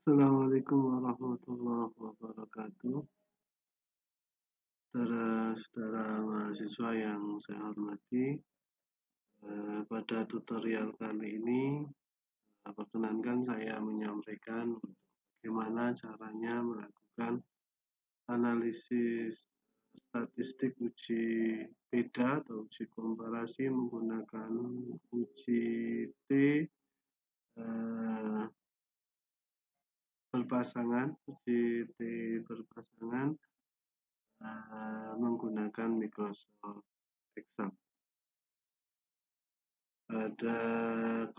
Assalamualaikum warahmatullahi wabarakatuh. Saudara-saudara mahasiswa yang saya hormati, pada tutorial kali ini, perkenankan saya menyampaikan bagaimana caranya melakukan analisis statistik uji beda atau uji komparasi menggunakan uji T berpasangan, uji T berpasangan menggunakan Microsoft Excel. Pada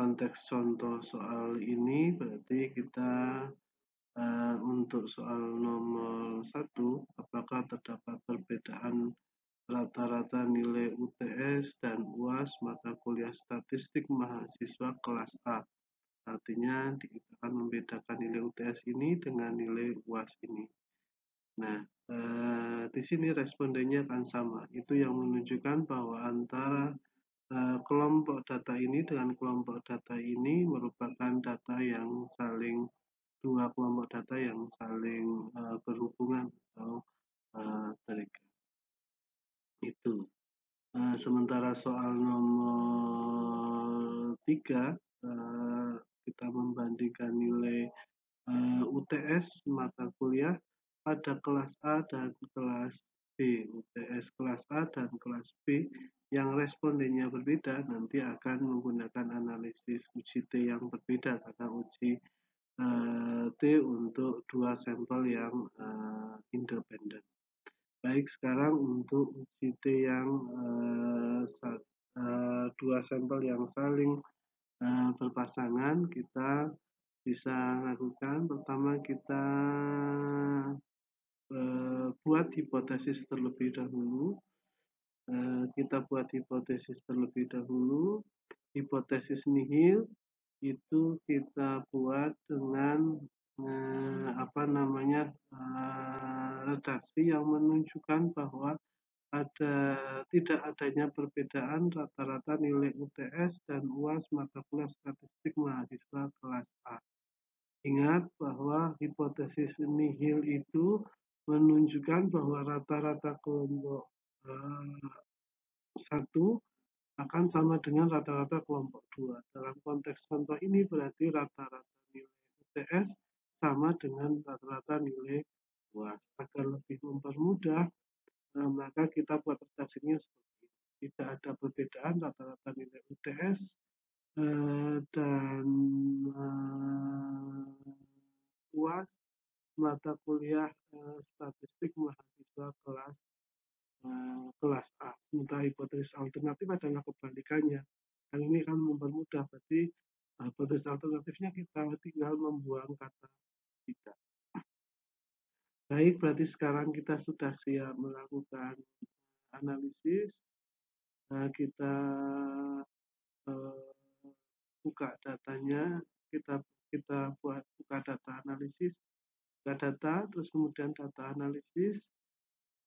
konteks contoh soal ini berarti kita untuk soal nomor 1, apakah terdapat perbedaan rata-rata nilai UTS dan UAS mata kuliah statistik mahasiswa kelas A. Artinya kita akan membedakan nilai UTS ini dengan nilai UAS ini. Nah, di sini respondennya akan sama. Itu yang menunjukkan bahwa antara kelompok data ini dengan kelompok data ini merupakan data yang saling, dua kelompok data yang saling berhubungan atau terikat. Itu. Sementara soal nomor 3, kita membandingkan nilai UTS mata kuliah pada kelas A dan kelas B. UTS kelas A dan kelas B yang respondennya berbeda nanti akan menggunakan analisis uji T yang berbeda karena uji T untuk dua sampel yang independen. Baik, sekarang untuk uji T yang dua sampel yang saling berpasangan kita bisa lakukan. Pertama kita buat hipotesis terlebih dahulu. Hipotesis nihil itu kita buat dengan redaksi yang menunjukkan bahwa tidak adanya perbedaan rata-rata nilai UTS dan UAS mata kuliah statistik mahasiswa kelas A. Ingat bahwa hipotesis nihil itu menunjukkan bahwa rata-rata kelompok 1 akan sama dengan rata-rata kelompok 2. Dalam konteks contoh ini berarti rata-rata nilai UTS sama dengan rata-rata nilai UAS. Agar lebih mempermudah, maka kita buat redaksinya seperti ini. Tidak ada perbedaan rata-rata nilai UTS dan UAS mata kuliah statistik mahasiswa kelas A. Sementara hipotesis alternatif adalah kebalikannya. Hal ini akan mempermudah, berarti hipotesis alternatifnya kita tinggal membuang kata tidak. Baik, berarti sekarang kita sudah siap melakukan analisis. Kita buka datanya, kita buat buka data analisis, buka data, terus kemudian data analisis,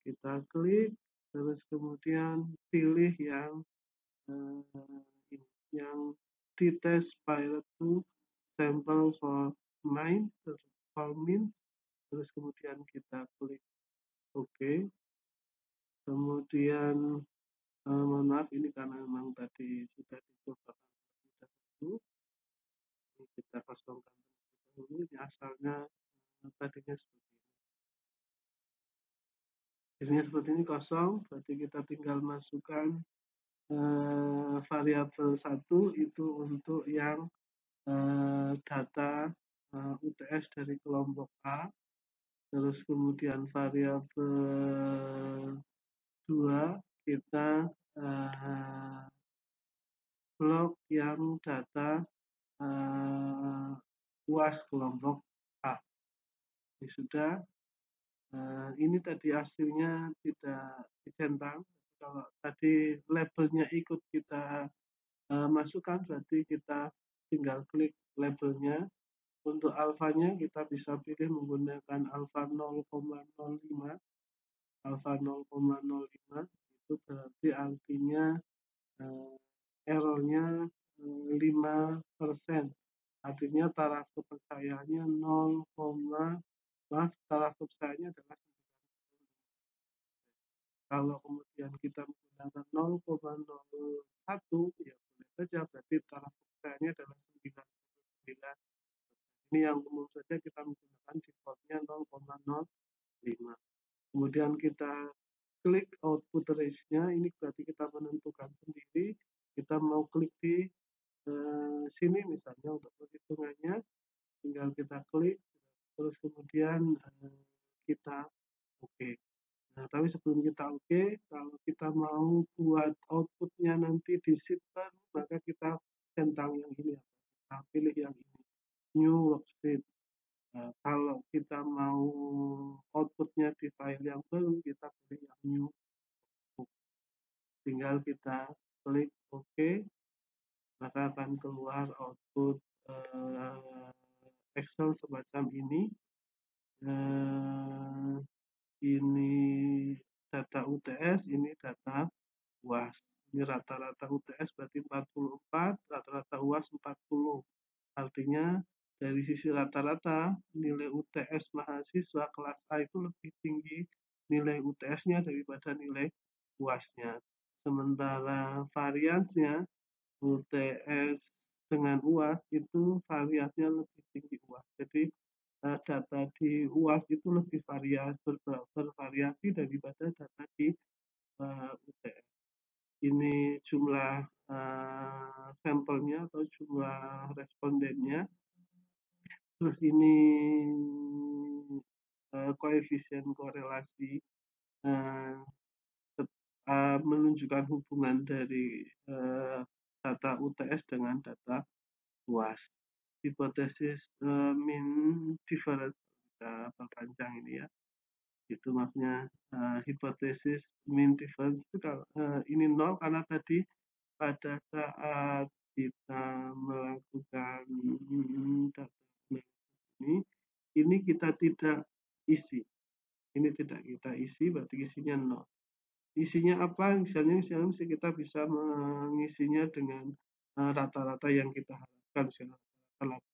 kita klik, terus kemudian pilih yang t-test pilot to sample for min, terus kemudian kita klik OK. Kemudian mohon maaf ini karena memang tadi sudah dicoba terlebih dahulu. Ini kita kosongkan terlebih dahulu. Ini asalnya tadinya seperti ini. Jadinya seperti ini kosong, berarti kita tinggal masukkan variabel 1 itu untuk yang data UTS dari kelompok A, terus kemudian variabel 2 kita blok yang data UAS kelompok A. Ini sudah. Ini tadi hasilnya tidak dicentang. Kalau tadi labelnya ikut kita masukkan, berarti kita tinggal klik labelnya. Untuk alfanya kita bisa pilih menggunakan alfa 0,05. Alfa 0,05 itu berarti artinya errornya 5%. Artinya taraf kepercayaannya 0, taraf kepercayaannya adalah 90. Kalau kemudian kita menggunakan 0,01, ya boleh saja, berarti taraf kepercayaannya adalah 99. Ini yang umum saja kita menggunakan defaultnya 0,05. Kemudian kita klik output range-nya, ini berarti kita menentukan sendiri, kita mau klik di sini misalnya untuk perhitungannya, tinggal kita klik, terus kemudian kita oke. Nah, tapi sebelum kita oke, kalau kita mau buat outputnya nanti di sheet baru, maka kita centang yang ini, kita pilih yang ini, new worksheet. Nah, kalau kita mau outputnya di file yang baru, kita pilih yang new. Tinggal kita klik OK, maka akan keluar output Excel semacam ini. Ini data UTS, ini data UAS. Ini rata-rata UTS berarti 44, rata-rata UAS 40. Artinya dari sisi rata-rata nilai UTS mahasiswa kelas A itu lebih tinggi nilai UTS-nya daripada nilai UAS-nya. Sementara variansnya UTS dengan UAS itu variasinya lebih tinggi UAS. Jadi data di UAS itu lebih bervariasi daripada data di UTS. Ini jumlah sampelnya atau jumlah respondennya. Terus ini koefisien korelasi menunjukkan hubungan dari data UTS dengan data UAS. Hipotesis mean difference, kita perpanjang ini ya. Itu maksudnya hipotesis mean difference itu kalau ini 0 karena tadi pada saat kita melakukan data ini kita tidak isi. Ini tidak kita isi, berarti isinya 0. Isinya apa? Misalnya kita bisa mengisinya dengan rata-rata yang kita harapkan, misalnya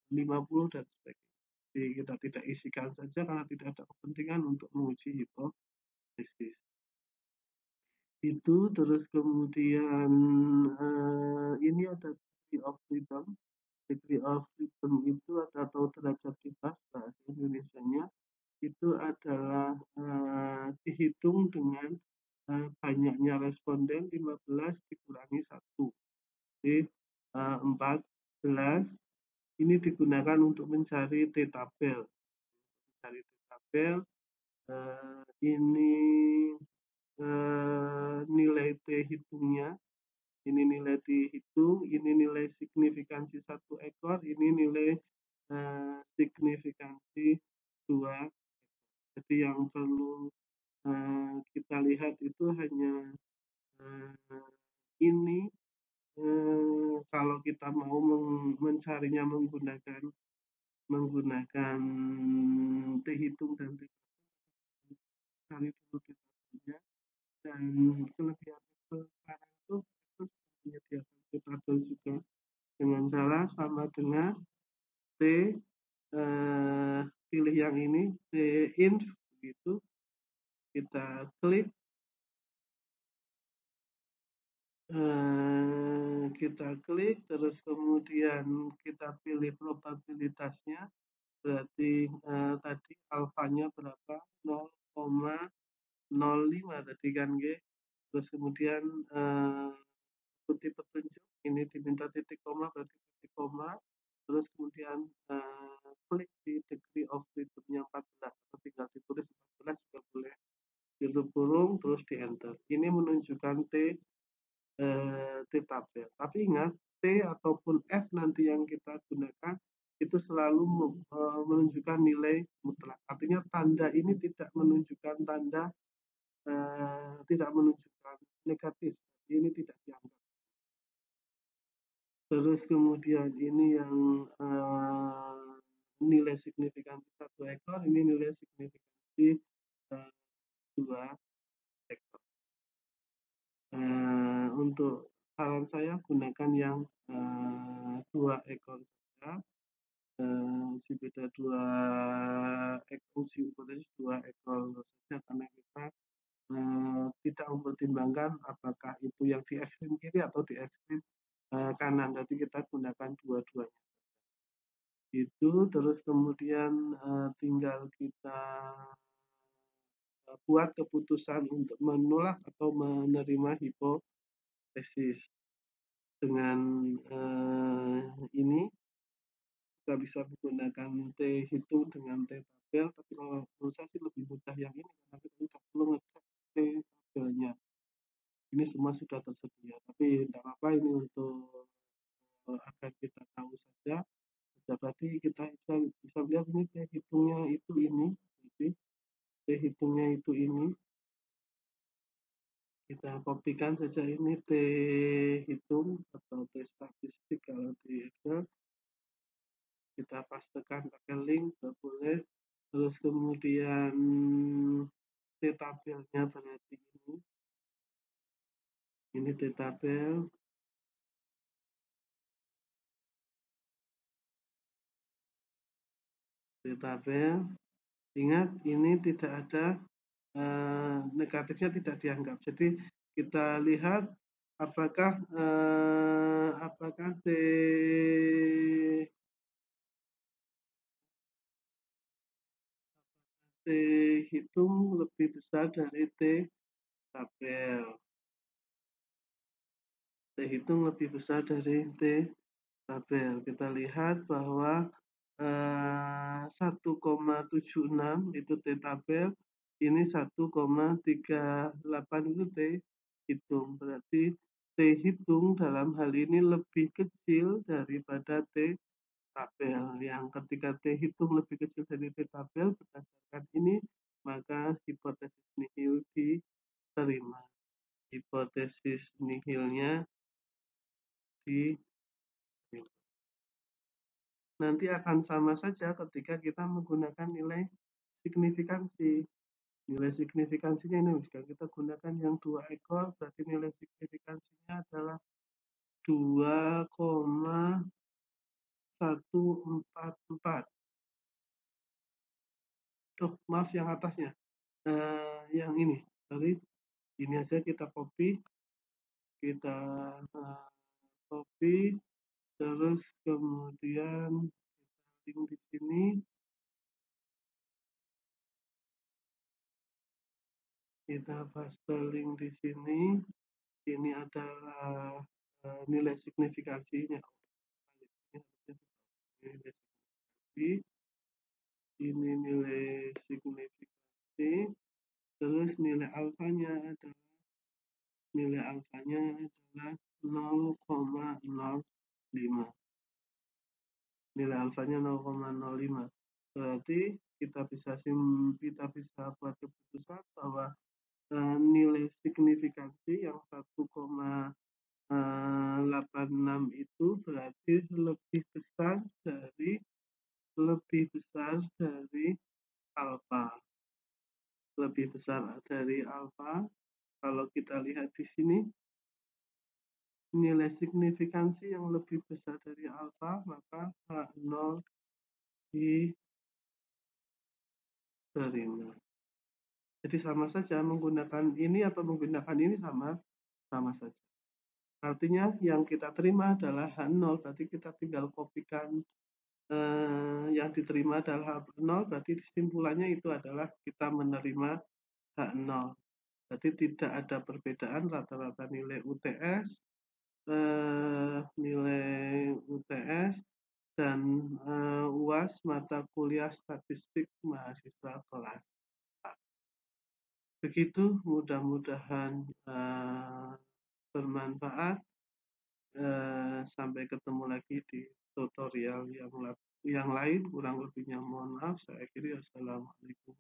50 dan sebagainya. Jadi kita tidak isikan saja karena tidak ada kepentingan untuk menguji hipotesis. Itu terus kemudian ini ada degree of freedom. Degree of freedom itu atau derajat bebas bahasa Indonesianya itu adalah dihitung dengan banyaknya responden 15 dikurangi 1. Jadi 14 ini digunakan untuk mencari T-tabel. Mencari T-tabel ini nilai T hitungnya. Ini nilai dihitung, ini nilai signifikansi 1 ekor, ini nilai signifikansi 2. Jadi yang perlu kita lihat itu hanya ini kalau kita mau mencarinya menggunakan T hitung dan T cari dulu T-tabelnya. Dan kelebihan sekarang itu menyediakan T-tabel juga dengan cara sama dengan T pilih yang ini T-inf begitu, kita klik, terus kemudian kita pilih probabilitasnya, berarti tadi alfanya berapa, 0,05 tadi kan G. Terus kemudian ikuti petunjuk, ini diminta titik koma berarti titik koma, terus kemudian klik di degree of freedom-nya 14 atau tinggal ditulis 14 juga boleh, tutup kurung terus di enter. Ini menunjukkan T-tabel. Tapi ingat T ataupun F nanti yang kita gunakan itu selalu menunjukkan nilai mutlak. Artinya tanda ini tidak menunjukkan tanda tidak menunjukkan negatif. Ini tidak dianggap. Terus kemudian ini yang nilai signifikansi 1 ekor, ini nilai signifikansi 2 ekor. Untuk saran saya gunakan yang 2 ekor saja. uji hipotesis 2 ekor saja karena kita tidak mempertimbangkan apakah itu yang di ekstrem kiri atau di ekstrem kanan. Jadi kita gunakan dua-duanya. Itu terus kemudian tinggal kita buat keputusan untuk menolak atau menerima hipotesis. Dengan ini kita bisa menggunakan T hitung dengan T tabel, tapi kalau menurut saya sih lebih mudah yang ini karena kita tidak perlu ngecek T tabelnya. Ini semua sudah tersedia, tapi tidak apa-apa ini untuk agar kita tahu saja. Berarti kita bisa lihat ini T hitungnya itu ini, jadi T hitungnya itu ini. Kita kopikan saja ini T hitung atau T statistik kalau di Excel. Kita pastekan pakai link, boleh. Terus kemudian T tabelnya berarti ini T tabel. T tabel. Ingat ini tidak ada negatifnya tidak dianggap. Jadi kita lihat apakah T hitung lebih besar dari T tabel. T hitung lebih besar dari T tabel. Kita lihat bahwa 1,76 itu T tabel, ini 1,38 itu T hitung. Berarti T hitung dalam hal ini lebih kecil daripada T tabel. Yang ketika T hitung lebih kecil dari T tabel, berdasarkan ini, maka hipotesis nihil diterima. Hipotesis nihilnya diterima. Nanti akan sama saja ketika kita menggunakan nilai signifikansi. Nilai signifikansinya ini jika kita gunakan yang 2 ekor, berarti nilai signifikansinya adalah 2,144. Oh, maaf yang atasnya. Yang ini. Sorry. Ini aja kita copy. Kita copy. Terus kemudian link di sini. Kita paste link di sini. Ini adalah nilai signifikansinya. Ini nilai signifikansi. Terus nilai alfanya adalah 0,05. Nilai alfanya 0,05. Berarti kita bisa buat keputusan bahwa nilai signifikansi yang 1,86 itu berarti lebih besar dari alfa. Lebih besar dari alfa. Kalau kita lihat di sini, nilai signifikansi yang lebih besar dari alfa, maka H0 diterima. Jadi sama saja menggunakan ini atau menggunakan ini sama saja. Artinya yang kita terima adalah H0, berarti kita tinggal kopikan yang diterima adalah H0, berarti kesimpulannya itu adalah kita menerima H0. Jadi tidak ada perbedaan rata-rata nilai UTS, dan UAS mata kuliah statistik mahasiswa kelas A. Begitu, mudah-mudahan bermanfaat. Sampai ketemu lagi di tutorial yang lain. Kurang lebihnya mohon maaf. Saya akhiri. Assalamualaikum.